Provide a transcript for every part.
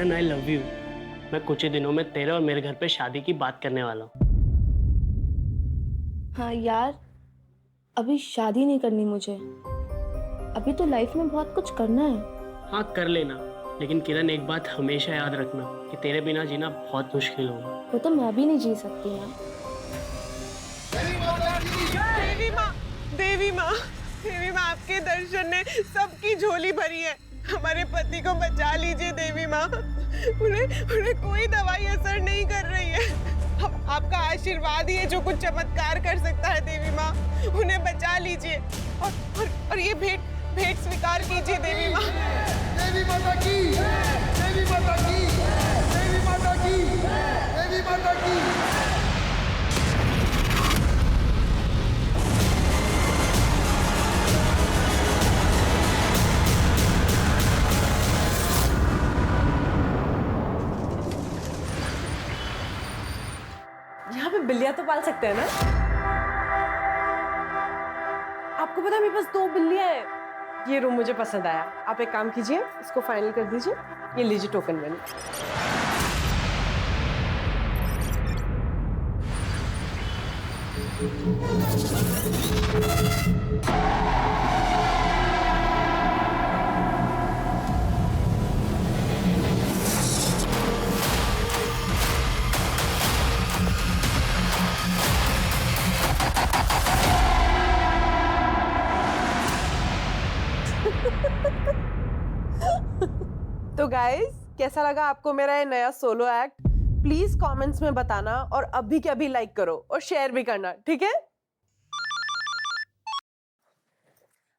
Kiran I love you. मैं कुछ ही दिनों में तेरे और मेरे घर पे शादी की बात करने वाला हूँ। हाँ यार, अभी शादी नहीं करनी मुझे। अभी तो लाइफ में बहुत कुछ करना है। हाँ कर लेना, लेकिन किरण एक बात हमेशा याद रखना कि तेरे बिना जीना बहुत मुश्किल होगा। वो तो मैं भी नहीं जी सकती ना। देवी माँ, देवी माँ, देवी माँ, आपके दर्शन ने सबकी झोली भरी है। हमारे पति को बचा लीजिए देवी माँ। उन्हें कोई दवाई असर नहीं कर रही है। अब आपका आशीर्वाद ही है जो कुछ चमत्कार कर सकता है देवी माँ। उन्हें बचा लीजिए और ये भेंट स्वीकार कीजिए देवी माँ। देवी माता की, देवी माता की, देवी माता की, देवी माता की। यहाँ पे बिल्लियां तो पाल सकते हैं ना? आपको पता है मेरे पास 2 बिल्लियां हैं। ये रूम मुझे पसंद आया। आप एक काम कीजिए, इसको फाइनल कर दीजिए। ये लीजिए टोकन मनी। तो गाइस, कैसा लगा आपको मेरा ये नया सोलो एक्ट? प्लीज कमेंट्स में बताना और अभी के अभी लाइक करो और शेयर भी करना, ठीक है?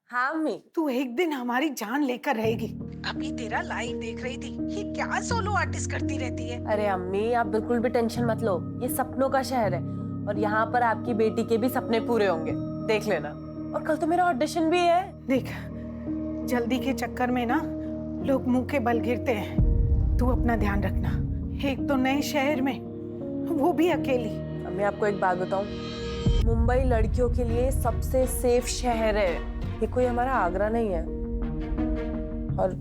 हाँ अम्मी। तू एक दिन हमारी जान लेकर रहेगी। अभी तेरा लाइव देख रही थी, ये क्या सोलो आर्टिस्ट करती रहती है। अरे अम्मी, आप बिल्कुल भी टेंशन मत लो। ये सपनों का शहर है और यहाँ पर आपकी बेटी के भी सपने पूरे होंगे, देख लेना। और कल तो मेरा ऑडिशन भी है। देख, जल्दी के चक्कर में ना लोग मुंह के बल गिरते हैं। तू अपना ध्यान रखना। एक तो नए शहर में, वो भी अकेली। मैं आपको एक बात बताऊं, मुंबई लड़कियों के लिए सबसे सेफ शहर है। ये कोई हमारा आगरा नहीं है। और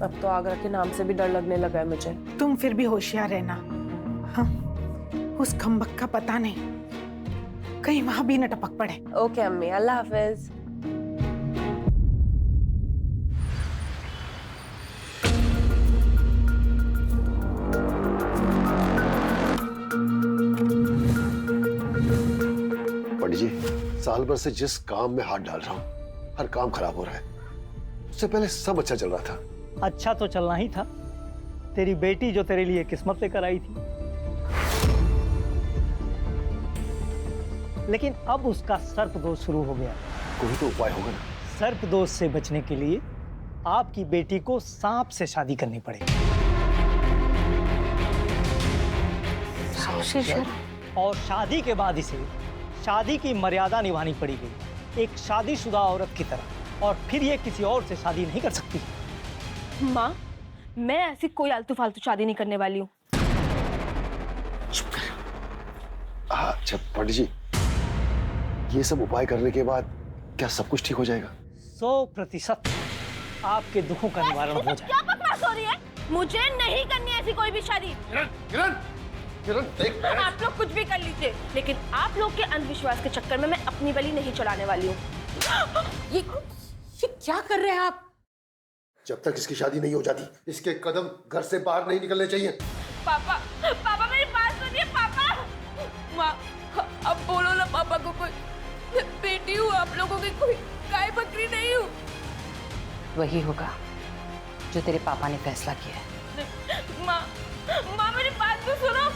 अब तो आगरा के नाम से भी डर लगने लगा है मुझे। तुम फिर भी होशियार रहना। हाँ, उस खम्बक का पता नहीं, कहीं वहां भी न टपक पड़े। ओके अम्मी, अल्लाह हाफिज। जी, साल भर से जिस काम में हाथ डाल रहा हूँ, हर काम खराब हो रहा है। उससे पहले सब अच्छा चल रहा था। अच्छा तो चलना ही था। तेरी बेटी जो तेरे लिए किस्मत लेकर आई थी, लेकिन अब उसका सर्पदोष शुरू हो गया। कोई तो उपाय होगा ना? सर्पदोष से बचने के लिए आपकी बेटी को सांप से शादी करनी पड़ेगी। और शादी के बाद इसे शादी की मर्यादा निभानी पड़ेगी, एक शादीशुदा औरत की तरह। और फिर ये किसी और से शादी नहीं कर सकती। माँ, मैं ऐसी कोई आलतू फालतू शादी नहीं करने वाली हूँ। चुप कर। अच्छा पंडित जी, ये सब उपाय करने के बाद क्या सब कुछ ठीक हो जाएगा? 100% आपके दुखों का निवारण हो जाएगा। क्या बकवास हो रही है? मुझे नहीं करनी ऐसी कोई भी शादी। किरण, किरण देख, आप लोग कुछ भी कर लीजिए, लेकिन आप लोग के अंधविश्वास के चक्कर में मैं अपनी बलि नहीं चढ़ाने वाली हूँ। ये क्या कर रहे हैं आप? जब तक इसकी शादी नहीं हो जाती, इसके कदम घर से बाहर नहीं निकलने चाहिए। पापा, पापा मेरी बात सुनिए पापा। माँ, अब बोलो ना पापा को। कोई बेटी हूँ आप लोगों की, कोई गाय बकरी नहीं हूँ। वही होगा जो तेरे पापा ने फैसला किया है। माँ, माँ मेरी बात तो सुनो।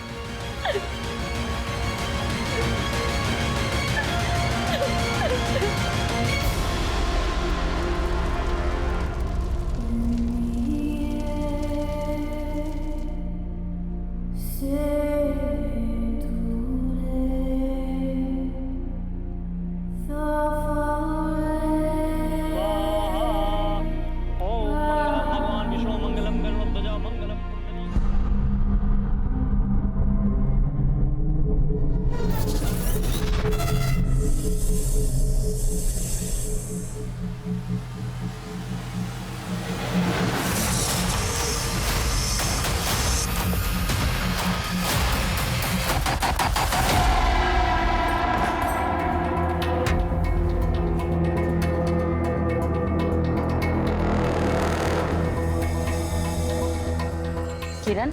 किरण,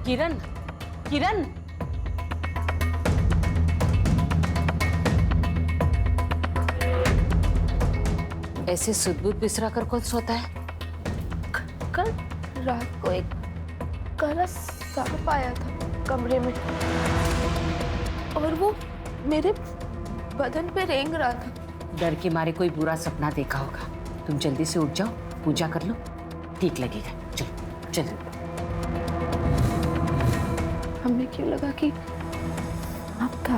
किरण, किरण। ऐसे सुध-बुध बिसरा कर कौन सोता है? कल रात को एक काला सांप आया था कमरे में और वो मेरे बदन पे रेंग रहा था। डर के मारे कोई बुरा सपना देखा होगा। तुम जल्दी से उठ जाओ, पूजा कर लो, ठीक लगेगा। चलो चलो। हमें क्यों लगा कि आपका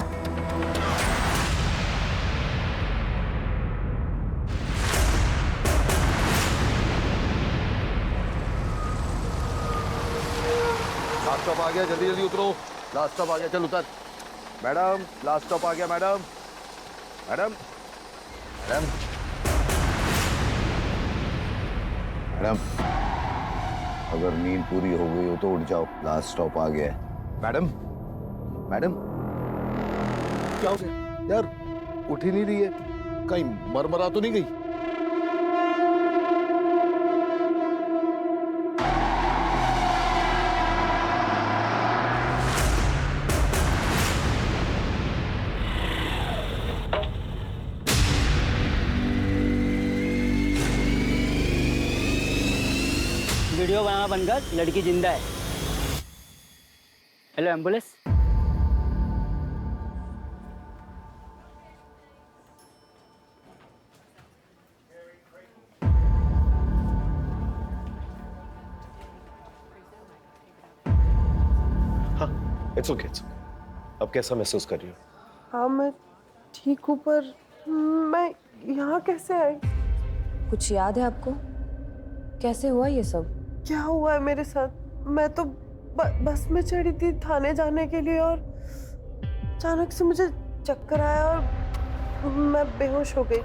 लास्ट स्टॉप आ गया, जल्दी जल्दी उतरो। लास्ट स्टॉप आ गया, चल उतर। मैडम, लास्ट स्टॉप आ गया मैडम। मैडम, मैडम, मैडम, अगर नींद पूरी हो गई हो तो उठ जाओ, लास्ट स्टॉप आ गया है। मैडम, मैडम, क्या हो गया यार? उठ ही नहीं रही है, कहीं मरमरा तो नहीं गई? वीडियो बनाना बंद कर, लड़की जिंदा है। Hello ambulance. हाँ, इट्स ओके। अब कैसा महसूस कर रही हो? हाँ मैं ठीक हूँ, पर मैं यहाँ कैसे आई? कुछ याद है आपको? कैसे हुआ ये सब? क्या हुआ है मेरे साथ? मैं तो बस में चढ़ी थी थाने जाने के लिए और अचानक से मुझे चक्कर आया और मैं बेहोश हो गई।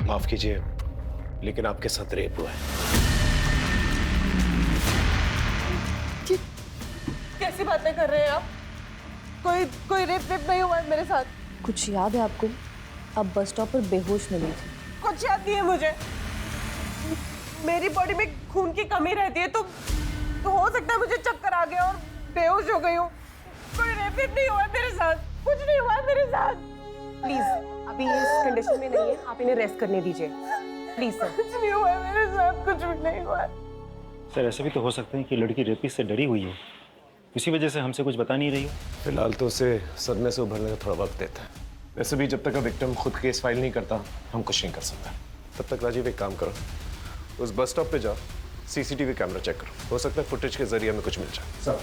माफ कीजिए, लेकिन आपके साथ रेप हुआ है। कैसी बातें कर रहे हैं आप? कोई रेप नहीं हुआ है मेरे साथ। कुछ याद है आपको? अब बस स्टॉप पर बेहोश मिली थी। कुछ याद नहीं है मुझे। मेरी बॉडी में खून की कमी रहती है तो हो सकता है मुझे चक्कर आ गया और बेहोश हो गई हूँ। कोई रेप नहीं हुआ है मेरे साथ, कुछ नहीं हुआ है मेरे साथ। प्लीज, अभी ये इस कंडीशन में नहीं है, आप इन्हें रेस्ट करने दीजिए प्लीज सर। कुछ नहीं हुआ है मेरे साथ, कुछ भी नहीं हुआ है। सर ऐसा भी तो हो सकता है कि लड़की रेपिस्ट से डरी हुई हो, इसी वजह से हमसे कुछ बता नहीं रही हो। फिलहाल तो उसे सदमे से उभरने का थोड़ा वक्त देता है। वैसे भी जब तक विक्टिम खुद केस फाइल नहीं करता, हम कुछ नहीं कर सकता। तब तक राजीव एक काम करो, उस बस स्टॉप पे जाओ, सीसीटीवी कैमरा चेक करो। हो सकता है फुटेज के जरिए हमें कुछ मिल जाए। सर,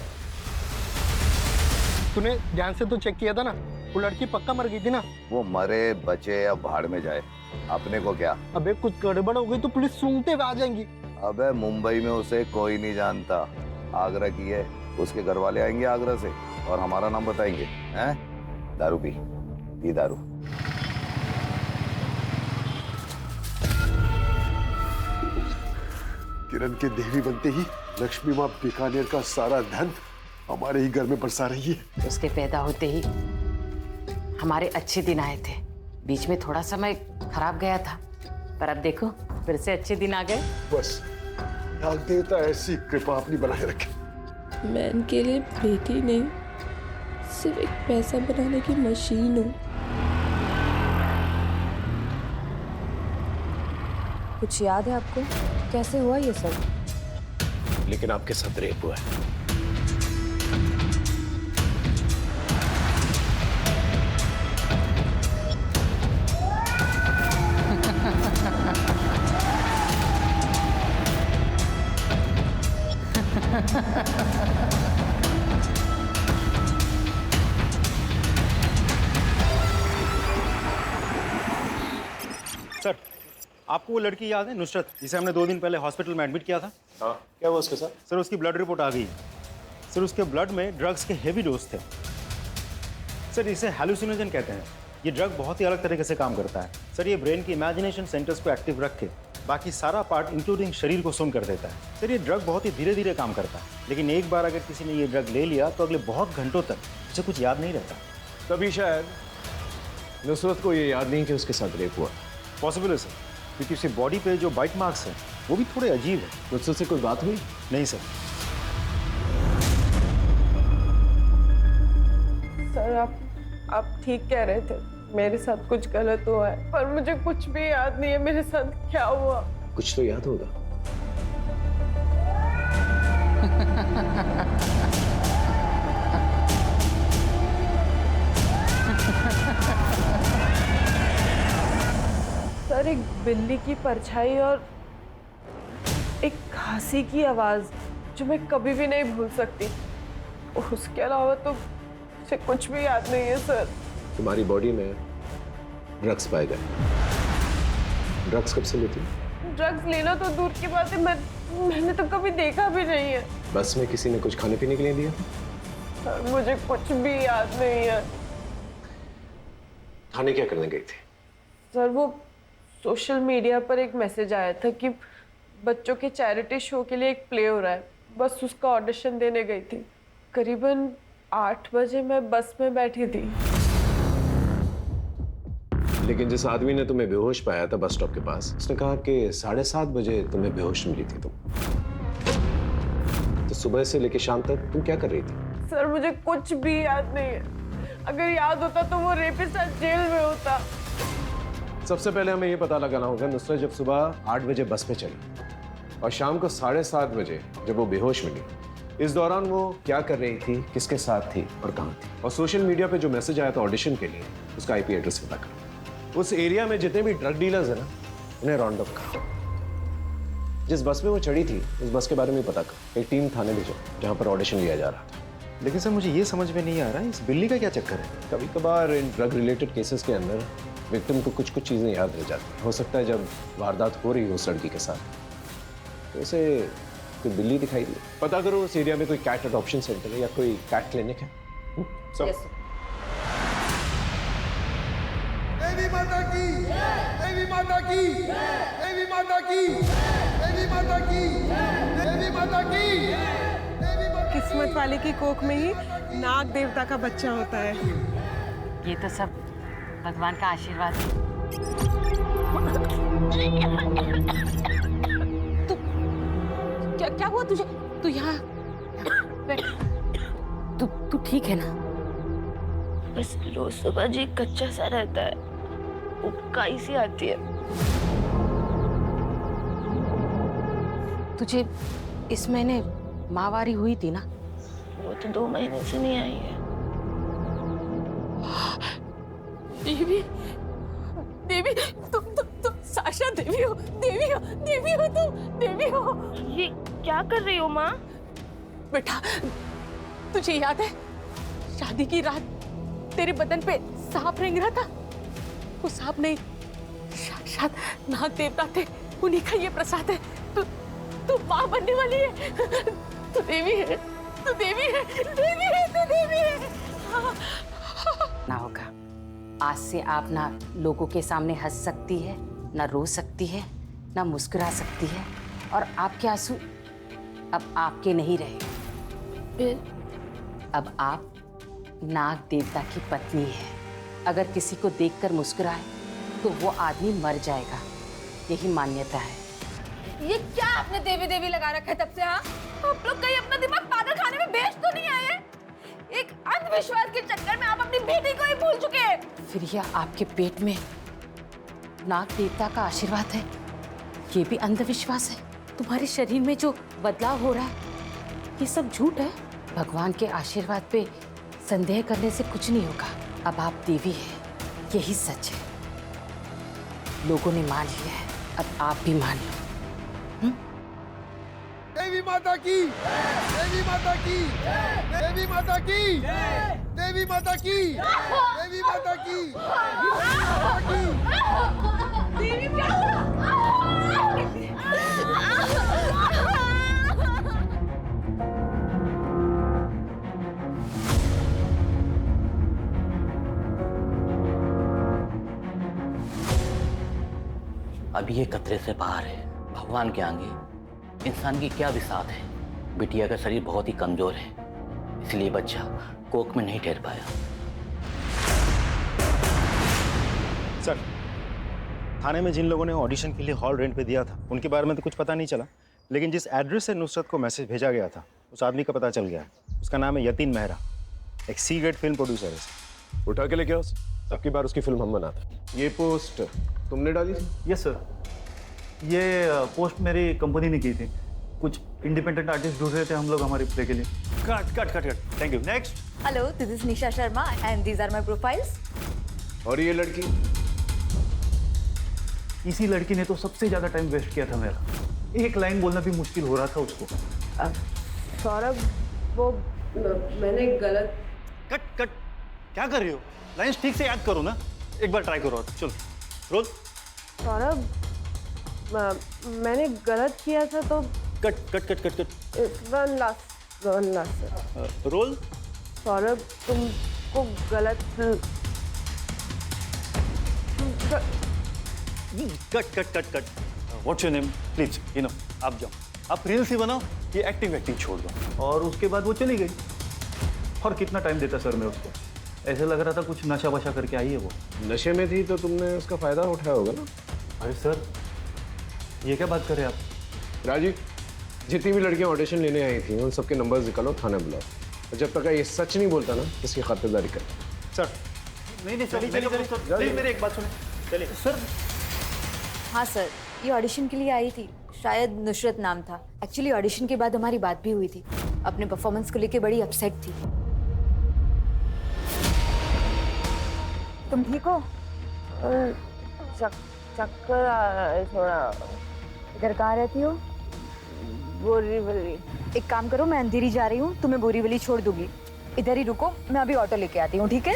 तूने ध्यान से तो चेक किया था ना? वो लड़की पक्का मर गई थी ना? वो मरे बचे या भाड़ में जाए, अपने को क्या? अबे कुछ गड़बड़ हो गई तो पुलिस सूंघते हुए आ जाएंगी। अबे मुंबई में उसे कोई नहीं जानता। आगरा की है, उसके घर वाले आएंगे आगरा से और हमारा नाम बताएंगे। हैं? दारू पी दारू। किरण के देवी बनते ही लक्ष्मी माँ बीकानेर का सारा धन हमारे ही घर में बरसा रही है। उसके पैदा होते ही हमारे अच्छे दिन आए थे। बीच में थोड़ा समय खराब गया था, पर अब देखो फिर से अच्छे दिन आ गए। बस नाग देवता ऐसी कृपा अपनी बनाए रखे। मैं इनके लिए बेटी नहीं, सिर्फ एक पैसा बनाने की मशीन हूँ। कुछ याद है आपको? कैसे हुआ ये सब? लेकिन आपके साथ रेप हुआ है। सर, आपको वो लड़की याद है, नुसरत, जिसे हमने 2 दिन पहले हॉस्पिटल में एडमिट किया था? हाँ, क्या हुआ उसके साथ? सर उसकी ब्लड रिपोर्ट आ गई। सर उसके ब्लड में ड्रग्स के हेवी डोज थे। सर इसे हैलुसिनोजन कहते हैं। ये ड्रग बहुत ही अलग तरीके से काम करता है। सर ये ब्रेन की इमेजिनेशन सेंटर्स को एक्टिव रख के बाकी सारा पार्ट इंक्लूडिंग शरीर को सुन कर देता है। सर ये ड्रग बहुत ही धीरे धीरे काम करता है, लेकिन एक बार अगर किसी ने ये ड्रग ले लिया तो अगले बहुत घंटों तक उसे कुछ याद नहीं रहता। तभी शायद नुसरत को ये याद नहीं कि उसके साथ रेप हुआ। पॉसिबल है सर, क्योंकि उसकी बॉडी पे जो बाइट मार्क्स हैं वो भी थोड़े अजीब है। मुझसे से कोई बात हुई? नहीं सर। सर आप ठीक कह रहे थे, मेरे साथ कुछ गलत हुआ है, पर मुझे कुछ भी याद नहीं है मेरे साथ क्या हुआ। कुछ तो याद होगा। सर एक बिल्ली की परछाई और एक खांसी की आवाज जो मैं कभी भी नहीं भूल सकती। उसके अलावा तो मुझे कुछ भी याद नहीं है सर। तुम्हारी बॉडी में ड्रग्स पाए गए। ड्रग्स कब से लेती? ड्रग्स लेना तो दूर की बात है, मैंने तो कभी देखा भी नहीं है। बस में किसी ने कुछ खाने पीने के लिए दिया? सर मुझे कुछ भी याद नहीं है। खाने क्या करने गई थी? सर वो सोशल मीडिया पर एक मैसेज आया था कि बच्चों के चैरिटी शो के लिए एक प्ले हो रहा है, बस उसका ऑडिशन देने गई थी। करीबन 8 बजे मैं बस में बैठी थी। लेकिन जिस आदमी ने तुम्हें बेहोश पाया था बस स्टॉप के पास, उसने कहा कि 7:30 बजे तुम्हें बेहोश मिली थी तुम। तो सुबह से लेकर शाम तक तुम क्या कर रही थी? सर मुझे कुछ भी याद नहीं है। अगर याद होता तो वो रेपिस्ट आज जेल में होता। सबसे पहले हमें यह पता लगाना होगा नुसरत जब सुबह 8 बजे बस पे चली और शाम को 7:30 बजे जब वो बेहोश मिली, इस दौरान वो क्या कर रही थी, किसके साथ थी और कहाँ थी? और सोशल मीडिया पे जो मैसेज आया था ऑडिशन के लिए, उसका आईपी एड्रेस पता करो। उस एरिया में जितने भी ड्रग डीलर्स है ना, उन्हें राउंड अप करो। जिस बस में वो चढ़ी थी उस बस के बारे में पता करो। एक टीम थाने भेजो जहाँ पर ऑडिशन लिया जा रहा था। लेकिन सर मुझे ये समझ में नहीं आ रहा है इस बिल्ली का क्या चक्कर है? कभी कभार इन ड्रग रिलेटेड केसेस के अंदर विक्टिम को कुछ चीजें याद रह जाती हैं। हो सकता है जब वारदात हो रही हो उस लड़की के साथ तो उसे कोई बिल्ली दिखाई दी। पता करो उस एरिया में कोई कैट अडॉप्शन सेंटर है या कोई कैट क्लिनिक है। देवी माता की, देवी माता की, देवी माता की, देवी माता की, देवी माता की। किस्मत वाले की कोख में ही नाग देवता का बच्चा होता है। ये तो सब भगवान का आशीर्वाद है। क्या हुआ तुझे? तू यहाँ बैठ। तू ठीक है ना? बस रोज सुबह जी कच्चा सा रहता है, उबकाई सी आती है। तुझे इस महीने माहवारी हुई थी ना? वो तो 2 महीने से नहीं आई है। देवी, देवी, तुम साशा देवी हो, देवी हो, देवी हो, तुम देवी हो। ये क्या कर रही हो माँ? बेटा, तुझे याद है शादी की रात तेरे बदन पे सांप रेंग रहा था? वो सांप नहीं, साक्षात नाग देवता थे, उन्हीं का ये प्रसाद है। तू माँ बनने वाली है। तू देवी है, तू देवी है, देवी है, तू देवी है। ना होगा। आज से आप ना लोगों के सामने हंस सकती है, ना रो सकती है, ना मुस्कुरा सकती है, और आपके आंसू अब आपके नहीं रहे। अब आप नाग देवता की पत्नी है। अगर किसी को देखकर मुस्कुराए तो वो आदमी मर जाएगा, यही मान्यता है। ये क्या आपने देवी देवी लगा रखा है तब से? हाँ, आप लोग कहीं अपना दिमाग पागल खाने में बेच तो नहीं आए? एक अंधविश्वास के चक्कर में आप अपनी बेटी को ही भूल चुके हैं। फिर यह आपके पेट में नाग देवता का आशीर्वाद है, ये भी अंधविश्वास है। तुम्हारे शरीर में जो बदलाव हो रहा है ये सब झूठ है। भगवान के आशीर्वाद पे संदेह करने से कुछ नहीं होगा। अब आप देवी हैं, यही सच है। लोगों ने मान लिया है, अब आप भी मान लो। देवी माता की, देवी माता की, देवी माता की, देवी माता की, देवी माता की, देवी अभी ये खतरे से बाहर है। भगवान के आगे इंसान की क्या विसात है। बिटिया का शरीर बहुत ही कमजोर है, इसलिए बच्चा कोख में नहीं ठहर पाया। सर, थाने में जिन लोगों ने ऑडिशन के लिए हॉल रेंट पे दिया था उनके बारे में तो कुछ पता नहीं चला, लेकिन जिस एड्रेस से नुसरत को मैसेज भेजा गया था उस आदमी का पता चल गया है। उसका नाम है यतीन मेहरा, एक सी ग्रेड फिल्म प्रोड्यूसर है। उठा के लेके आओ, सबकी बार उसकी फिल्म हम बनाते हैं। ये पोस्ट तुमने डाली थी? यस सर, ये पोस्ट मेरी कंपनी ने की थी। कुछ इंडिपेंडेंट आर्टिस्ट ढूंढ रहे थे हम लोग हमारे प्ले के लिए। Cut cut cut cut, thank you. Next. Hello, this is Nisha Sharma and these are my profiles. और ये लड़की? इसी लड़की ने तो सबसे ज्यादा टाइम वेस्ट किया था मेरा। एक लाइन बोलना भी मुश्किल हो रहा था उसको। सौरभ, वो मैंने गलत। कट कट, क्या कर रही हो? लाइंस ठीक से याद करो ना, एक बार ट्राई करो। चलो रोल। सौरभ, मैंने गलत किया था तो। Cut cut cut cut cut. One last. Role. Saurabh, तुमको गलत। Cut cut cut cut. What's your name please? आप जाओ, आप रील्स ही बनाओ, ये एक्टिंग छोड़ दो। और उसके बाद वो चली गई। और कितना टाइम देता सर मैं उसको, ऐसे लग रहा था कुछ नशा वशा करके आई है वो। नशे में थी तो तुमने उसका फायदा उठाया होगा ना। अरे सर, ये क्या बात कर रहे हैं आप? राजीव, जितनी भी लड़कियां ऑडिशन लेने आई थी उन सबके नंबर्स निकालो, थाने बुलाओ, और जब तक ये सच नहीं बोलता ना इसकी खातिरदारी कर। सर। नहीं चलिए मेरी एक बात सुने। चलिए सर। हाँ सर, ये ऑडिशन के लिए आई थी, शायद नुसरत नाम था। एक्चुअली ऑडिशन के बाद हमारी बात भी हुई थी। अपने परफॉर्मेंस को लेके बड़ी अपसेट थी। तुम ठीक हो? चक्कर आ रहा है थोड़ा। इधर कहाँ रहती हो? बोरीवली। एक काम करो, मैं अंधेरी जा रही हूँ, तुम्हें बोरीवली छोड़ दूंगी। इधर ही रुको, मैं अभी ऑटो लेके आती हूँ, ठीक है?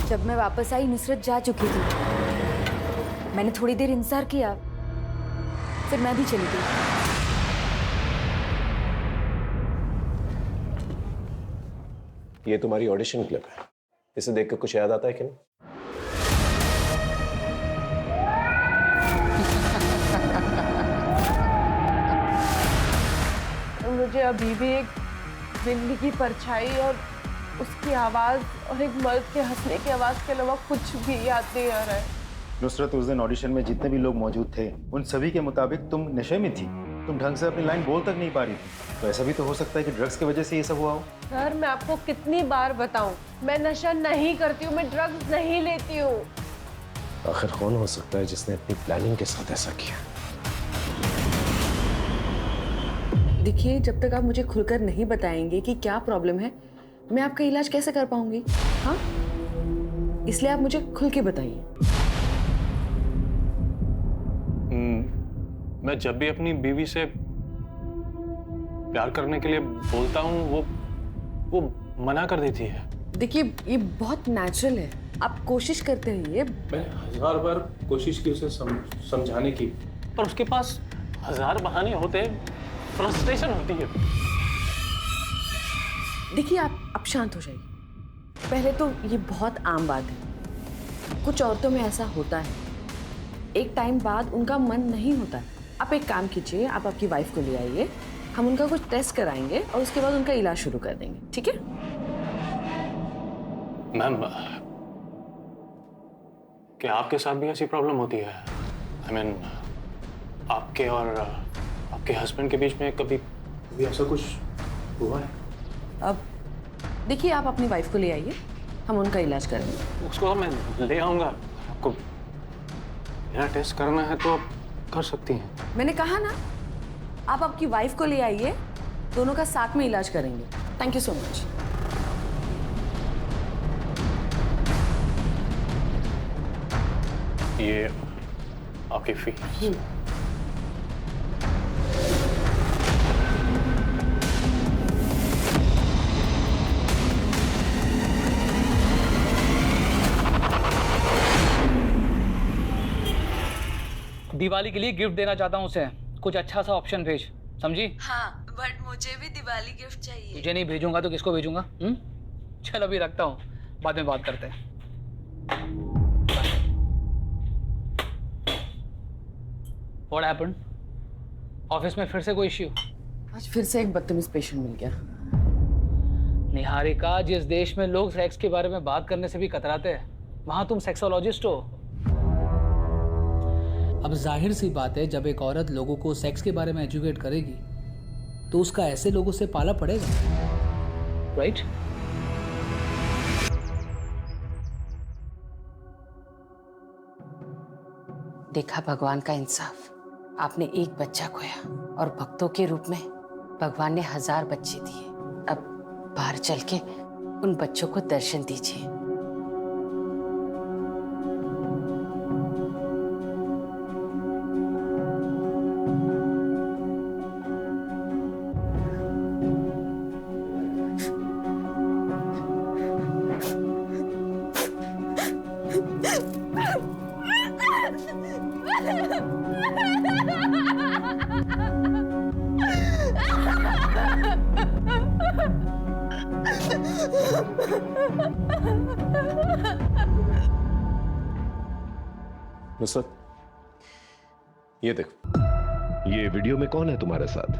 जब मैं वापस आई नुसरत जा चुकी थी। मैंने थोड़ी देर इंतजार किया, फिर मैं भी चली गई। ये तुम्हारी ऑडिशन क्लिप है, इसे देख कर कुछ याद आता है कि नहीं? मुझे अभी भी एक बिल्ली की परछाई और उसकी आवाज और एक मर्द के हंसने की आवाज के अलावा कुछ भी याद नहीं आ रहा है। नुसरत, उस दिन ऑडिशन में जितने भी लोग मौजूद थे उन सभी के मुताबिक तुम नशे में थी। तुम ढंग से अपनी लाइन बोल तक नहीं पा रही थी। तो ऐसा भी तो हो सकता है कि ड्रग्स की वजह से ये सब हुआ हो। सर, मैं आपको कितनी बार बताऊं, मैं नशा नहीं करती हूँ, मैं ड्रग्स नहीं लेती हूँ। आखिर कौन हो सकता है जिसने अपनी प्लानिंग के साथ ऐसा किया? देखिए, जब तक आप मुझे खुलकर नहीं बताएंगे कि क्या प्रॉब्लम है, मैं आपका इलाज कैसे कर पाऊंगी? हाँ, इसलिए आप मुझे खुल के बताइए। मैं जब भी अपनी बीवी से प्यार करने के लिए बोलता हूँ वो मना कर देती है। देखिए, ये बहुत नेचुरल है, आप कोशिश करते रहिए। मैंने 1000 बार कोशिश की उसे समझाने की, पर उसके पास 1000 बहाने होते हैं, फ्रस्ट्रेशन होती है। देखिए, आप शांत हो जाइए। पहले तो ये बहुत आम बात है, कुछ औरतों में ऐसा होता है, एक टाइम बाद उनका मन नहीं होता। आप एक काम कीजिए, आप आपकी वाइफ को ले आइए, हम उनका कुछ टेस्ट कराएंगे और उसके बाद उनका इलाज शुरू कर देंगे, ठीक है? मैम, क्या आपके साथ भी ऐसी प्रॉब्लम होती है? I mean, आपके और आपके हस्बैंड के बीच में कभी ऐसा कुछ हुआ है? अब देखिए, आप अपनी वाइफ को ले आइए, हम उनका इलाज करेंगे। उसको मैं ले आऊंगा। आपको मेरा टेस्ट करना है तो कर सकती हैं। मैंने कहा ना, आप आपकी वाइफ को ले आइए, दोनों का साथ में इलाज करेंगे। Thank you so much. ये आपकी फीस। दिवाली के लिए गिफ्ट देना चाहता हूँ उसे, कुछ अच्छा सा ऑप्शन भेज, समझी? हाँ, बट मुझे भी दिवाली गिफ्ट चाहिए। तुझे नहीं भेजूंगा तो किसको भेजूंगा? चल अभी रखता हूँ, बाद में बात करते हैं। What happened? ऑफिस में फिर से कोई इश्यू? आज फिर से एक बदतमीज पेशेंट मिल गया। निहारिका, जिस देश में लोग सेक्स के बारे में बात करने से भी कतराते हैं, वहां तुम सेक्सोलॉजिस्ट हो। अब जाहिर सी बात है, जब एक औरत लोगों को सेक्स के बारे में एजुकेट करेगी तो उसका ऐसे लोगों से पाला पड़ेगा, राइट? देखा भगवान का इंसाफ, आपने एक बच्चा खोया और भक्तों के रूप में भगवान ने 1000 बच्चे दिए। अब बाहर चल के उन बच्चों को दर्शन दीजिए। नुसरत, ये देखो, ये वीडियो में कौन है तुम्हारे साथ?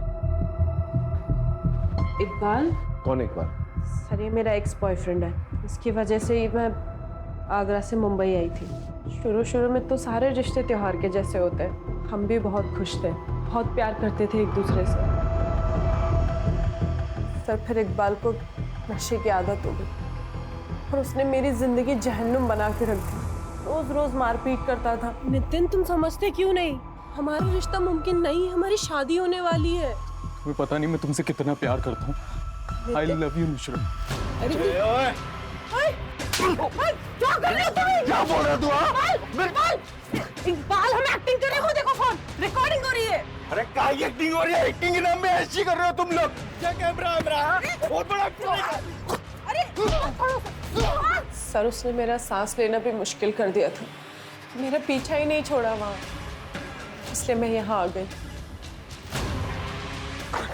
इकबाल? कौन इकबाल? सर ये मेरा एक्स बॉयफ्रेंड है। इसकी वजह से ही मैं आगरा से मुंबई आई थी। शुरू में तो सारे रिश्ते त्योहार के जैसे होते हैं। हम भी बहुत खुश थे, बहुत प्यार करते थे एक दूसरे से। सर फिर इकबाल को नशे की आदत हो गई और उसने मेरी जिंदगी जहन्नुम बना के रख दी। रोज रोज मारपीट करता था। नितिन तुम समझते क्यों नहीं? हमारा रिश्ता मुमकिन नहीं, हमारी शादी होने वाली है। तुम्हें पता नहीं मैं तुमसे कितना प्यार करता हूँ। I love you, Nusrat. क्या कर रहे हो तुम? क्या बोल रहे हो तू? इकबाल हम एक्टिंग कर रहे हो, देखो फोन रिकॉर्डिंग हो रही है। अरे क्या एक्टिंग हो रही है? एक्टिंग के नाम में ऐसी कर रहे हो तुम लोग? क्या कैमरा बहुत बड़ा सर उसने मेरा सांस लेना भी मुश्किल कर दिया था। मेरा पीछा ही नहीं छोड़ा वहाँ, इसलिए मैं यहाँ आ गई।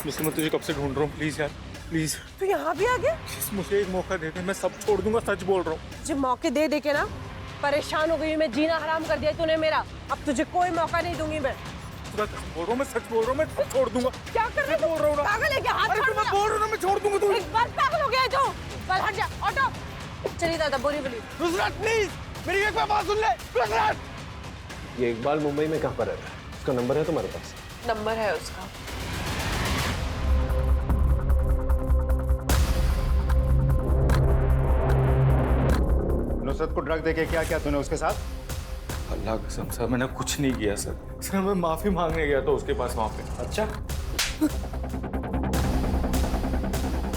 मैं तुझे कब से ढूंढ रहा हूँ, प्लीज यार, प्लीज। तू यहाँ भी आ गया? मुझे एक मौका दे दे, मैं सब छोड़ दूंगा, सच बोल रहा हूँ। जो मौके दे के ना परेशान हो गई मैं, जीना हराम कर दिया तूने मेरा। अब तुझे कोई मौका नहीं दूंगी मैं। बोल रहा हूँ, मैं सच बोल रहा हूँ, मैं छोड़ दूंगा। क्या कर रहे हो? बोल रहा हूँ ना, पागल है क्या? हाथ छोड़। मैं बोल रहा हूँ, मैं छोड़ दूंगा। तू एक बार पागल हो गया है तू। बल हट जा, ऑटो। चलिए दादा, बोली नुसरत प्लीज मेरी एक बात सुन ले। नुसरत, ये इकबाल मुंबई में कहाँ पर रहता है? उसका नंबर है तुम्हारे पास? नंबर है उसका। नुसरत को ड्रग देके क्या किया तूने उसके साथ? अल्लाह कसम सर, मैंने कुछ नहीं किया सर। सर मैं माफी मांगने गया था उसके पास वहाँ पे। अच्छा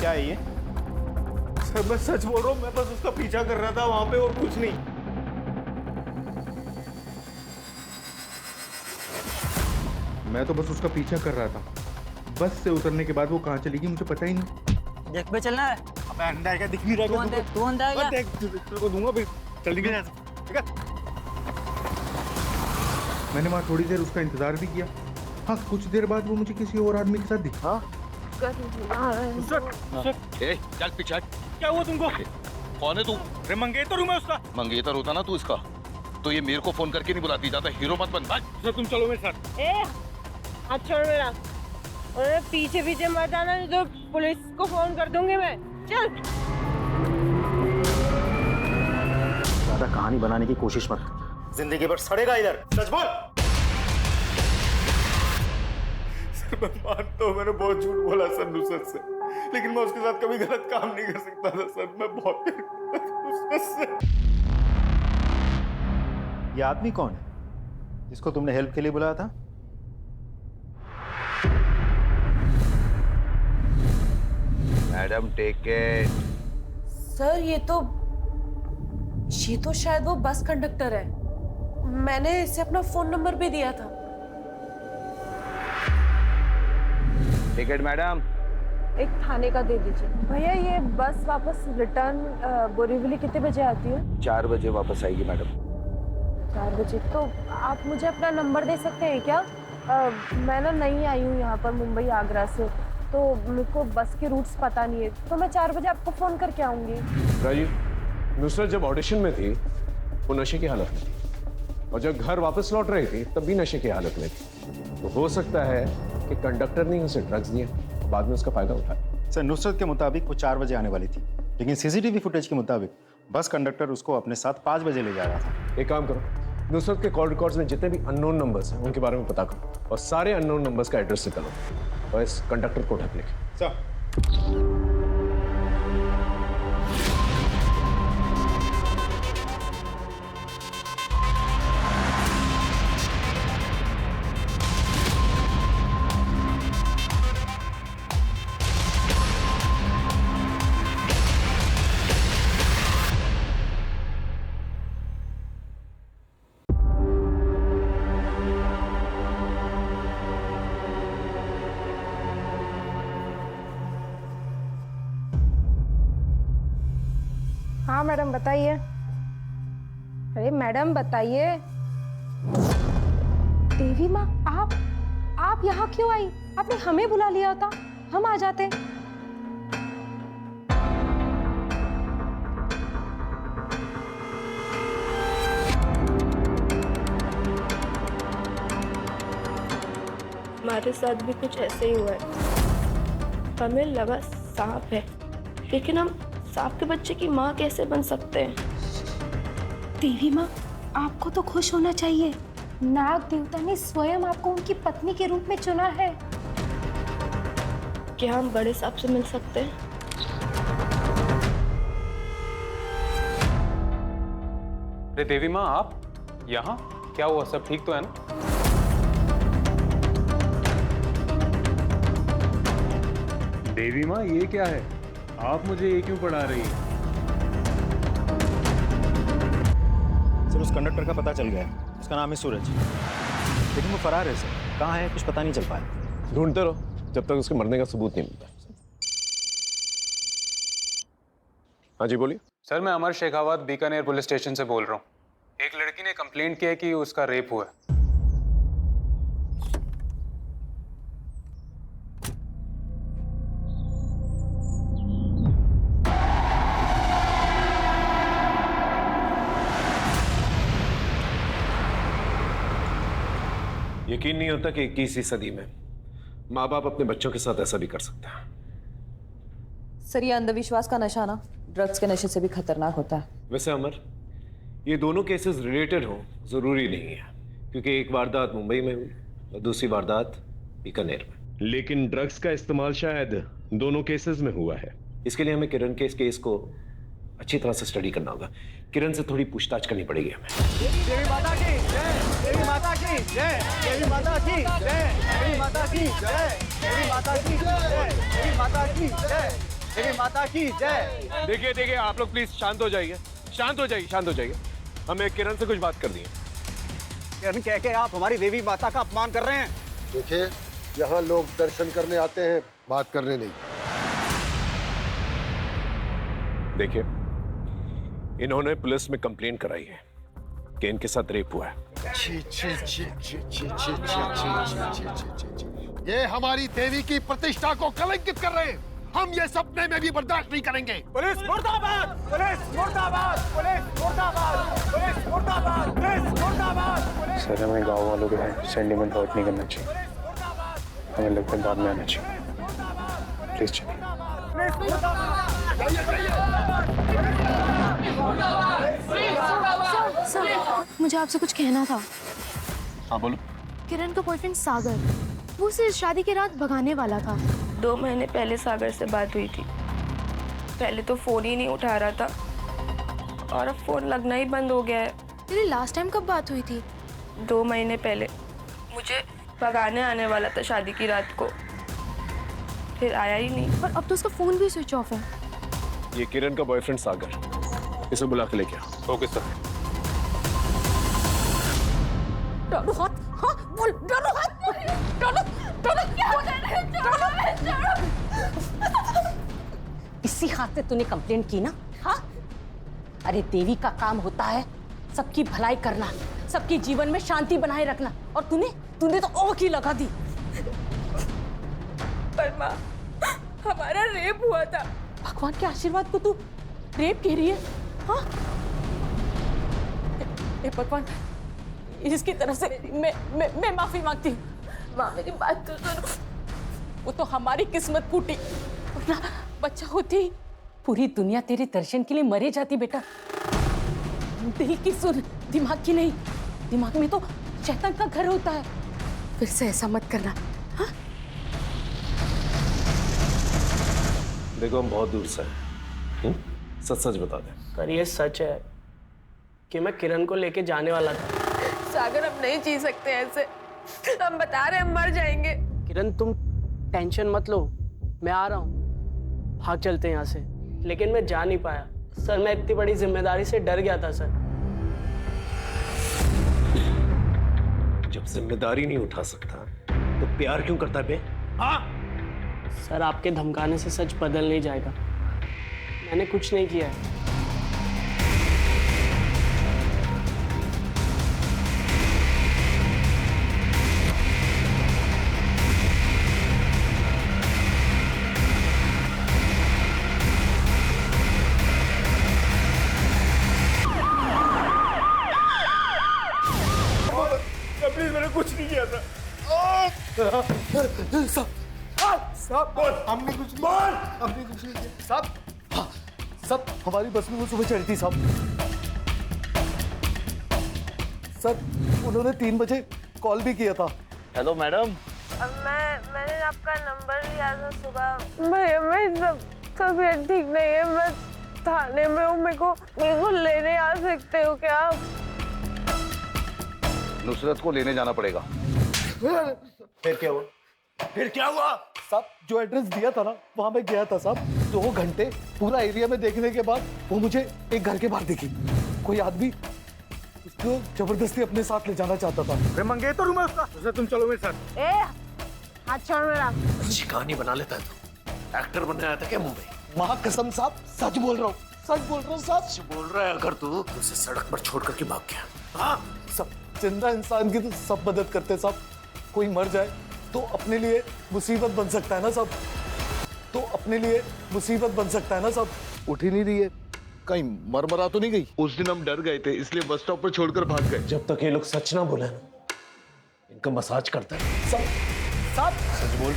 क्या है ये? सर मैं सच बोल रहा हूँ, मैं बस उसका पीछा कर रहा था वहाँ पे और कुछ नहीं। मैं तो बस उसका पीछा कर रहा था। बस से उतरने के बाद वो कहाँ चली गई मुझे पता ही नहीं। देख पे चलना है। अबे अंडा है क्या? दिख नहीं रहा है? तू अंडा है क्या? देख तेरे को दूंगा फिर। चल निकल यहाँ से, ठीक है? मैंने वहाँ थोड़ी देर उसका इंतजार भी किया। हाँ, कुछ देर बाद वो मुझे किसी और आदमी के साथ दिखा। चल पीछे। क्या हुआ तुमको? कौन है तू? अरे मंगेतर हूँ मैं उसका। मंगेतर होता ना तू इसका, तो ये मेरे को फोन करके नहीं बुलाती। जाता हीरो मत बन। सर तुम चलो मेरे साथ। हाथ छोड़ मेरा। और पीछे पीछे मत आना, नहीं तो पुलिस को फोन कर दूंगी मैं। चल। ज्यादा कहानी बनाने की कोशिश मत कर, जिंदगी भर सड़ेगा इधर। सच बोल। सर मैं मानता हूँ मैंने बहुत झूठ बोला सर नुसरत से, लेकिन मैं उसके साथ कभी गलत काम नहीं कर सकता था सर। मैं बहुत प्यार करता था नुसरत से। ये आदमी कौन है जिसको तुमने हेल्प के लिए बुलाया था? Madam take care. सर ये तो शायद वो बस कंडक्टर है। मैंने इसे अपना फोन नंबर भी दिया था। Ticket madam. एक थाने का दे दीजिए। भैया ये बस वापस रिटर्न बोरीवली कितने बजे आती है? 4 बजे वापस आएगी मैडम। 4 बजे। तो आप मुझे अपना नंबर दे सकते हैं क्या? मैं ना नई आई हूँ यहाँ पर मुंबई आगरा से, तो मेरे को बस के रूट्स पता नहीं है, तो मैं 4 बजे आपको फोन करके आऊंगी। राजीव, नुसरत जब ऑडिशन में थी वो नशे की हालत में थी, और जब घर वापस लौट रही थी तब भी नशे की हालत में थी। तो हो सकता है कि कंडक्टर ने उसे ड्रग्स दिए, बाद में उसका फायदा उठाया। सर नुसरत के मुताबिक वो 4 बजे आने वाली थी, लेकिन सीसीटीवी फुटेज के मुताबिक बस कंडक्टर उसको अपने साथ 5 बजे ले जा रहा था। एक काम करो, नुसरत के कॉल रिकॉर्ड्स में जितने भी अननोन नंबर्स हैं उनके बारे में पता करो और सारे अननोन नंबर्स का एड्रेस निकालो और इस कंडक्टर को ढक लिखे। सर। हाँ मैडम बताइए। अरे मैडम बताइए। देवी माँ आप यहाँ क्यों आई? आपने हमें बुला लिया होता, हम आ जाते। हमारे साथ भी कुछ ऐसे ही हुआ है। हमें लगा सांप है, लेकिन हम सांप के बच्चे की माँ कैसे बन सकते हैं? देवी माँ, आपको तो खुश होना चाहिए। नाग देवता ने स्वयं आपको उनकी पत्नी के रूप में चुना है। क्या हम बड़े सांप से मिल सकते हैं? अरे देवी माँ, आप यहाँ? क्या हुआ, सब ठीक तो है ना? देवी माँ, ये क्या है? आप मुझे ये क्यों पढ़ा रही हैं? सर, उस कंडक्टर का पता चल गया है। उसका नाम है सूरज, लेकिन वो फरार है सर। कहाँ है कुछ पता नहीं चल पाया। ढूंढते रहो जब तक उसके मरने का सबूत नहीं मिलता। हाँ जी बोलिए। सर, मैं अमर शेखावत बीकानेर पुलिस स्टेशन से बोल रहा हूँ। एक लड़की ने कंप्लेंट किया है कि उसका रेप हुआ है। यकीन नहीं होता कि 21वीं सदी में माँ बाप अपने बच्चों के साथ ऐसा भी कर सकते हैं। सर, ये अंधविश्वास का नशा ना ड्रग्स के नशे से भी खतरनाक होता है। वैसे अमर, ये दोनों केसेस रिलेटेड हो जरूरी नहीं है, क्योंकि एक वारदात मुंबई में हुई और दूसरी वारदात बीकानेर में। लेकिन ड्रग्स का इस्तेमाल शायद दोनों केसेस में हुआ है। इसके लिए हमें किरण के इस केस को अच्छी तरह से स्टडी करना होगा। किरण से थोड़ी पूछताछ करनी पड़ेगी हमें। देवी माता की जय, देवी माता की जय, देवी माता की जय, देवी माता की जय, देवी माता की जय, देवी माता की जय, देवी माता की जय। देखिए आप लोग प्लीज शांत हो जाइए, शांत हो जाइए। हमें किरण से कुछ बात करनी है। किरण कह के आप हमारी देवी माता का अपमान कर रहे हैं। देखिए, यहाँ लोग दर्शन करने आते हैं, बात करने नहीं। देखिए, इन्होंने पुलिस में कंप्लेंट कराई है कि इनके साथ रेप हुआ है। ये हमारी देवी की प्रतिष्ठा को कलंकित कर रहे हैं। हम ये सपने में भी बर्दाश्त नहीं करेंगे। पुलिस मुर्दाबाद, पुलिस मुर्दाबाद, पुलिस मुर्दाबाद, पुलिस मुर्दाबाद, पुलिस मुर्दाबाद। सर, हमें गाँव वालों के सेंटिमेंट हर्ट नहीं करना चाहिए। हमें लगता है बाद में आना चाहिए। प्लीज चलिए। सर, मुझे आपसे कुछ कहना था। हाँ बोलो। किरण का बॉयफ्रेंड सागर, वो उसे शादी की रात भगाने वाला था। 2 महीने पहले सागर से बात हुई थी। पहले तो फोन ही नहीं उठा रहा था और अब फोन लगना ही बंद हो गया है। तेरी लास्ट टाइम कब बात हुई थी? 2 महीने पहले। मुझे भगाने आने वाला था शादी की रात को, फिर आया ही नहीं। और अब तो उसका फोन भी स्विच ऑफ है। ये किरण का बॉयफ्रेंड सागर, इसे बुला के लेके आओ। Okay sir. डालो हाथ, हाँ बोल, डालो हाथ, डालो, इसी हाथ से तूने कंप्लेंट की ना? हाँ, अरे देवी का काम होता है सबकी भलाई करना, सबके जीवन में शांति बनाए रखना, और तूने तो ओख ही लगा दी। पर माँ, हमारा रेप हुआ था। भगवान के आशीर्वाद को तू रेप कह रही है? हाँ, भगवान, इसकी तरफ से मैं माफी मांगती हूँ। माँ, मेरी बात तो सुनो। वो तो हमारी किस्मत फूटी, अपना बच्चा होती पूरी दुनिया तेरे दर्शन के लिए मरे जाती। बेटा, दिल की सुन, दिमाग की नहीं। दिमाग में तो शैतान का घर होता है। फिर से ऐसा मत करना। हाँ? देखो हम बहुत दूर से हैं। सच सच बता दे। पर ये सच है कि मैं किरण को लेके जाने वाला था। सागर, हम नहीं जी सकते ऐसे। हम बता रहे हम मर जाएंगे। किरण तुम टेंशन मत लो, मैं आ रहा हूँ। भाग चलते हैं यहाँ से। लेकिन मैं जा नहीं पाया सर, मैं इतनी बड़ी जिम्मेदारी से डर गया था सर। जब जिम्मेदारी नहीं उठा सकता तो प्यार क्यों करता है बे? हाँ? सर आपके धमकाने से सच बदल नहीं जाएगा। मैंने कुछ नहीं किया है। प्लीज, मैंने कुछ नहीं किया था। साहब, हमने कुछ नहीं किया। सब हमारी बस में वो सुबह चढ़ी थी साहब। सर उन्होंने 3 बजे कॉल भी किया था। Hello madam. मैंने आपका नंबर लिया था सुबह। भैया मैं सब तबीयत ठीक नहीं है, मैं थाने में हूँ। मेरे को लेने आ सकते हो क्या आप? नुसरत को लेने जाना पड़ेगा। फिर क्या हुआ? साहब जो एड्रेस दिया था ना, वहां मैं गया था साहब। 2 घंटे पूरा एरिया में देखने के बाद वो मुझे एक घर के बाहर दिखी। कोई आदमी उसको जबरदस्ती अपने साथ ले जाना चाहता था। अरे मंगेतर हूं मैं उसका। उसे तुम चलो मेरे साथ। हाथ छोड़ मेरा। अच्छी कहानी बना लेता है तू। एक्टर बनने आया था क्या मुंबई? माँ कसम साहब, सच बोल रहा हूँ, सच बोल रहा हूँ साहब। सच बोल रहा है अगर तू तो उसे सड़क पर छोड़ करके भाग गया। हाँ? सब जिंदा इंसान की तो सब मदद करते साहब। कोई मर जाए तो अपने लिए मुसीबत बन सकता है ना साहब। तो अपने लिए मुसीबत बन सकता है ना साहब। उठ ही नहीं रही है, कहीं मरमरा तो नहीं गई? उस दिन हम डर गए थे इसलिए बस स्टॉप पर छोड़कर भाग गए। जब तक ये लोग सच ना बोले ना, इनका मसाज करता है। साहब सच बोल।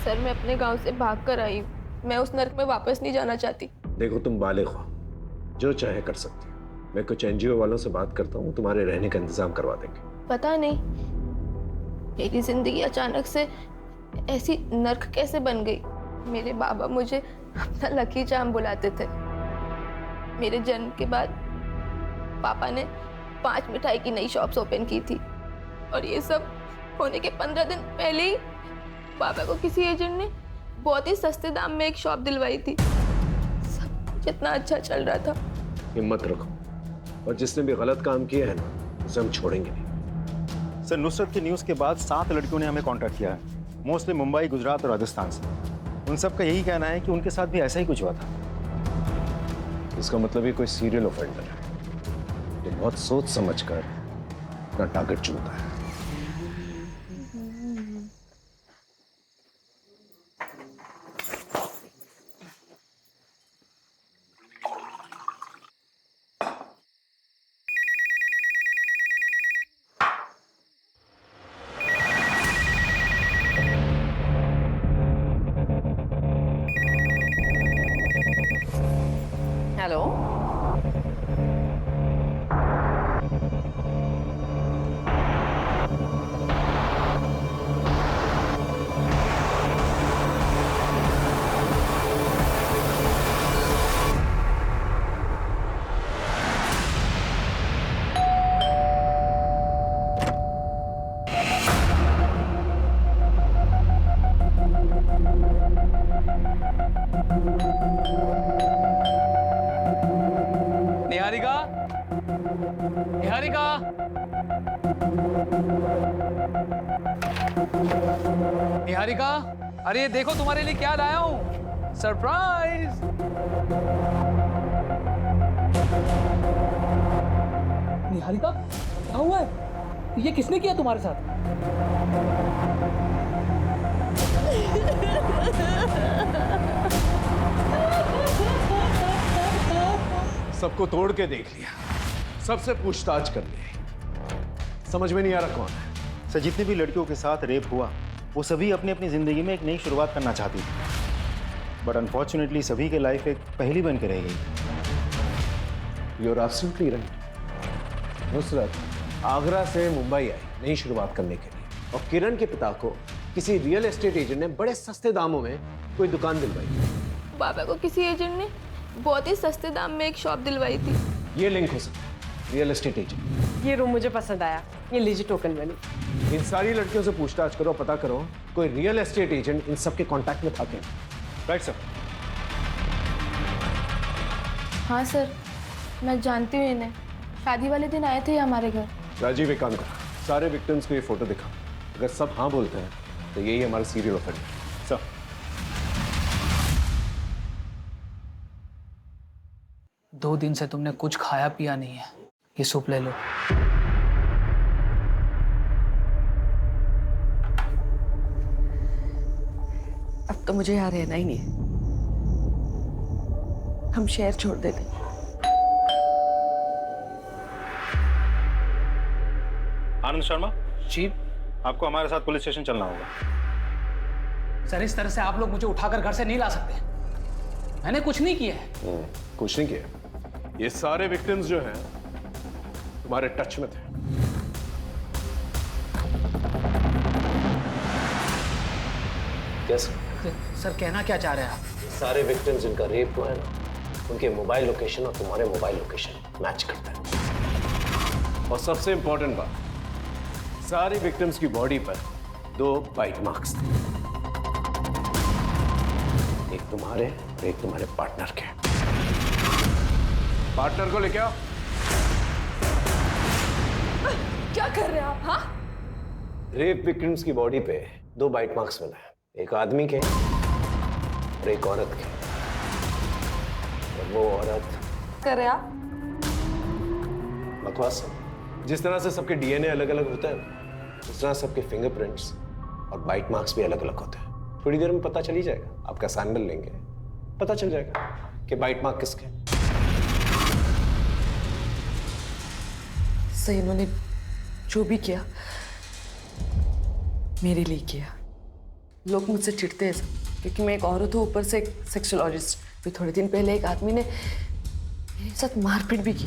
सर मैं अपने गांव से भाग कर आई हूँ। मैं उस नर्क में वापस नहीं जाना चाहती। देखो तुम बालिग हो, जो चाहे कर सकती हो। मैं कुछ एनजीओ वालों से बात करता हूँ, तुम्हारे रहने का इंतजाम करवा देंगे। पता नहीं मेरी जिंदगी अचानक से ऐसी नर्क कैसे बन गई। मेरे बाबा मुझे अपना लकी चार्म बुलाते थे। मेरे जन्म के बाद पापा ने 5 मिठाई की नई शॉप्स ओपन की थी और ये सब होने के 15 दिन पहले ही पापा को किसी एजेंट ने बहुत ही सस्ते दाम में एक शॉप दिलवाई थी। सब जितना अच्छा चल रहा था। हिम्मत रखो, और जिसने भी गलत काम किया है ना, उसे हम छोड़ेंगे नहीं। सर नुसरत की न्यूज़ के बाद 7 लड़कियों ने हमें कांटेक्ट किया है, मोस्टली मुंबई, गुजरात और राजस्थान से। उन सब का यही कहना है कि उनके साथ भी ऐसा ही कुछ हुआ था। इसका मतलब ये कोई सीरियल ऑफेंडर है जो बहुत सोच समझकर अपना टारगेट चुनता है। हेलो, निहारिका, निहारिका, निहारिका, अरे ये देखो तुम्हारे लिए क्या लाया हूं, सरप्राइज। निहारिका, क्या हुआ है? ये किसने किया तुम्हारे साथ? सबको तोड़ के देख लिया, सबसे पूछताछ कर ली, समझ में नहीं आ रहा कौन है। सर जितनी भी लड़कियों के साथ रेप हुआ वो सभी अपनी अपनी जिंदगी में एक नई शुरुआत करना चाहती थी, बट अनफॉर्चुनेटली सभी के लाइफ एक पहली बन के रह गई। You are absolutely right. Nusrat Agra से मुंबई आई नई शुरुआत करने के लिए, और किरण के पिता को किसी रियल एस्टेट एजेंट ने बड़े सस्ते दामों में कोई दुकान दिलवाई। पापा को किसी एजेंट ने बहुत ही सस्ते दाम में एक शॉप दिलवाई थी। ये लिंक हो सकता है, रियल एस्टेट एजेंट। ये रूम मुझे पसंद आया, ये लीजिए टोकन मनी। इन सारी लड़कियों से पूछताछ करो, पता करो कोई रियल एस्टेट एजेंट इन सबके कांटेक्ट में था क्या। Right sir. हाँ सर, मैं जानती हूँ इन्हें, शादी वाले दिन आए थे ये हमारे घर। राजीव एक काम कर, सारे विक्टिम्स को ये फोटो दिखा, अगर सब हाँ बोलते हैं तो यही हमारा सीरियल ऑफेंडर। सर। दो दिन से तुमने कुछ खाया पिया नहीं है, ये सूप ले लो। अब तो मुझे यहाँ रहना ही नहीं है, हम शहर छोड़ देते। आनंद शर्मा जी, आपको हमारे साथ पुलिस स्टेशन चलना होगा। सर इस तरह से आप लोग मुझे उठाकर घर से नहीं ला सकते, मैंने कुछ नहीं किया है। कुछ नहीं किया, ये सारे विक्टिम्स जो हैं तुम्हारे टच में थे। यस सर, कहना क्या चाह रहे हैं आप? सारे विक्टिम्स जिनका रेप हुआ है ना, उनके मोबाइल लोकेशन और तुम्हारे मोबाइल लोकेशन मैच करता है। और सबसे इंपॉर्टेंट बात, सारी विक्टिम्स की बॉडी पर 2 बाइट मार्क्स थे, एक तुम्हारे और एक तुम्हारे पार्टनर के। पार्टनर को लेके आओ। क्या कर रहे हैं आप? हाँ, रेप विक्टिम्स की बॉडी पे 2 बाइट मार्क्स मिला है, एक आदमी के और एक औरत के। और वो औरत कर रहे हैं आप? बकवास। जिस तरह से सबके डीएनए अलग अलग होता है, उस तरह सबके फिंगरप्रिंट्स और बाइट मार्क्स भी अलग अलग होते हैं। थोड़ी देर में पता चल ही जाएगा, आपका सैंपल लेंगे, पता चल जाएगा कि बाइट मार्क किसके। सही, इन्होंने जो भी किया मेरे लिए किया। लोग मुझसे चिढ़ते हैं सब, क्योंकि मैं एक औरत हूँ, ऊपर से एक सेक्सोलॉजिस्ट। फिर थोड़े दिन पहले एक आदमी ने मेरे साथ मारपीट भी की।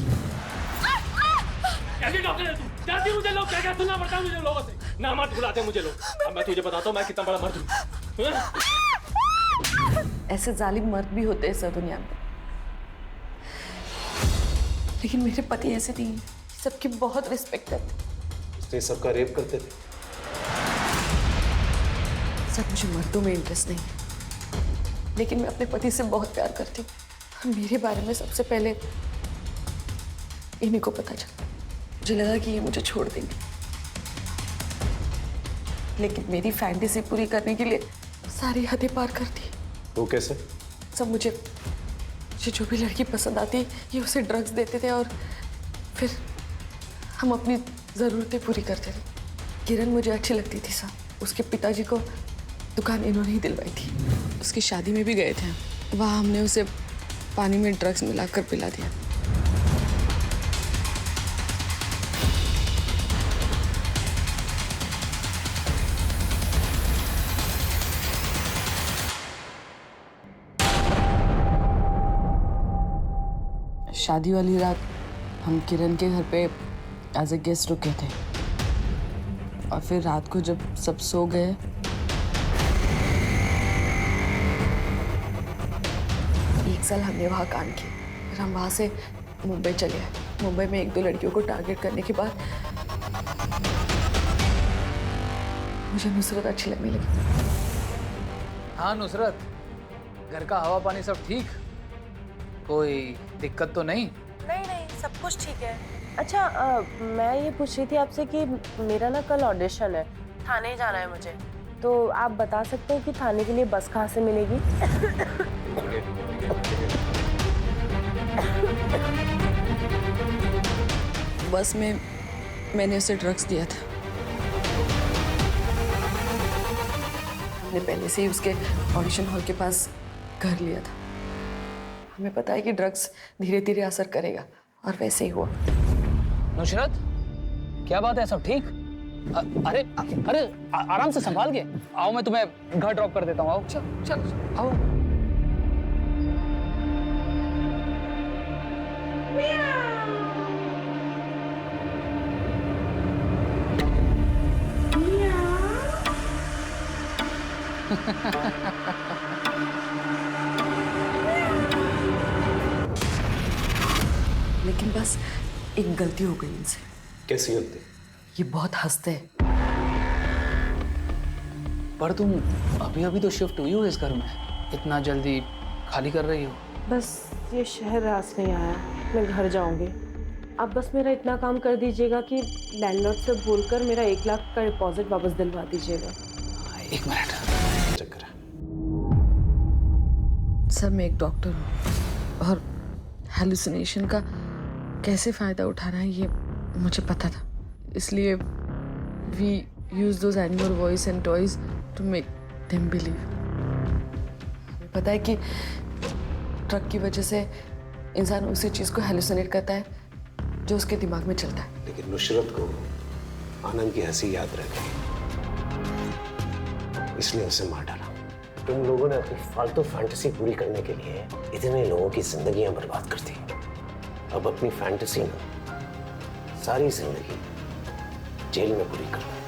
कैसी डॉक्टर है तू? डरती मुझे लोग क्या क्या सुनना पड़ता है मुझे लोगों से। ना मत बुलाते मुझे लोग। अब मैं तुझे बताता हूँ मैं कितना बड़ा मर्द हूँ। ऐसे जालिम मर्द भी होते हैं इस दुनिया में, लेकिन मेरे पति ऐसे नहीं है। सबकी बहुत रिस्पेक्ट करते। इसलिए सबका रेप करते थे। सब मुझे मर्दों में इंटरेस्ट नहीं है, लेकिन मैं अपने पति से बहुत प्यार करती हूँ। मेरे बारे में सबसे पहले इन्हीं को पता चला। मुझे लगा कि ये मुझे छोड़ देंगे, लेकिन मेरी फैंटेसी पूरी करने के लिए सारी हदें पार कर दी। वो कैसे? सब मुझे जो भी लड़की पसंद आती ये उसे ड्रग्स देते थे, और फिर हम अपनी ज़रूरतें पूरी करते थे। किरण मुझे अच्छी लगती थी साहब। उसके पिताजी को दुकान इन्होंने ही दिलवाई थी। उसकी शादी में भी गए थे, वहाँ हमने उसे पानी में ड्रग्स मिलाकर पिला दिया। शादी वाली रात हम किरण के घर पे एज ए गेस्ट रुके थे, और फिर रात को जब सब सो गए एक साल हमने वहाँ काम किया। फिर हम वहाँ से मुंबई चले आए। मुंबई में 1-2 लड़कियों को टारगेट करने के बाद मुझे नुसरत अच्छी लगने लगी। हाँ नुसरत, घर का हवा पानी सब ठीक? कोई दिक्कत तो नहीं? नहीं नहीं, सब कुछ ठीक है। अच्छा मैं ये पूछ रही थी आपसे कि मेरा ना कल ऑडिशन है, थाने जाना है मुझे, तो आप बता सकते हैं कि थाने के लिए बस कहाँ से मिलेगी? बस में मैंने उसे ड्रग्स दिया था। हमने पहले से ही उसके ऑडिशन हॉल के पास घर लिया था। हमें पता है कि ड्रग्स धीरे धीरे असर करेगा, और वैसे ही हुआ। नुसरत, क्या बात है, सब ठीक? अरे अरे आराम से संभाल के आओ, मैं तुम्हें घर ड्रॉप कर देता हूँ। आओ चल चल आओ। मिया! बस एक गलती हो गई इनसे। कैसी गलती? ये बहुत हंसते हैं। पर तुम अभी अभी तो शिफ्ट हुई हो इस घर में, इतना जल्दी खाली कर रही हो? बस ये शहर रास नहीं आया, मैं घर जाऊंगी। आप बस मेरा इतना काम कर दीजिएगा कि लैंडलॉर्ड से बोलकर मेरा 1 लाख का डिपॉजिट वापस दिलवा दीजिएगा। 1 मिनट। सर मैं एक डॉक्टर हूँ और हेलुसिनेशन का कैसे फ़ायदा उठाना है ये मुझे पता था, इसलिए we use those animal voice and toys to make them believe. हमें पता है कि ट्रक की वजह से इंसान उसी चीज़ को हेलुसिनेट करता है जो उसके दिमाग में चलता है। लेकिन नुसरत को आनंद की हंसी याद रह गई, इसलिए उसे मार डाला। तुम लोगों ने अपनी फालतू फैंटेसी पूरी करने के लिए इतने लोगों की जिंदगियां बर्बाद कर दी। अब अपनी फैंटेसी ना सारी जिंदगी जेल में पूरी करना।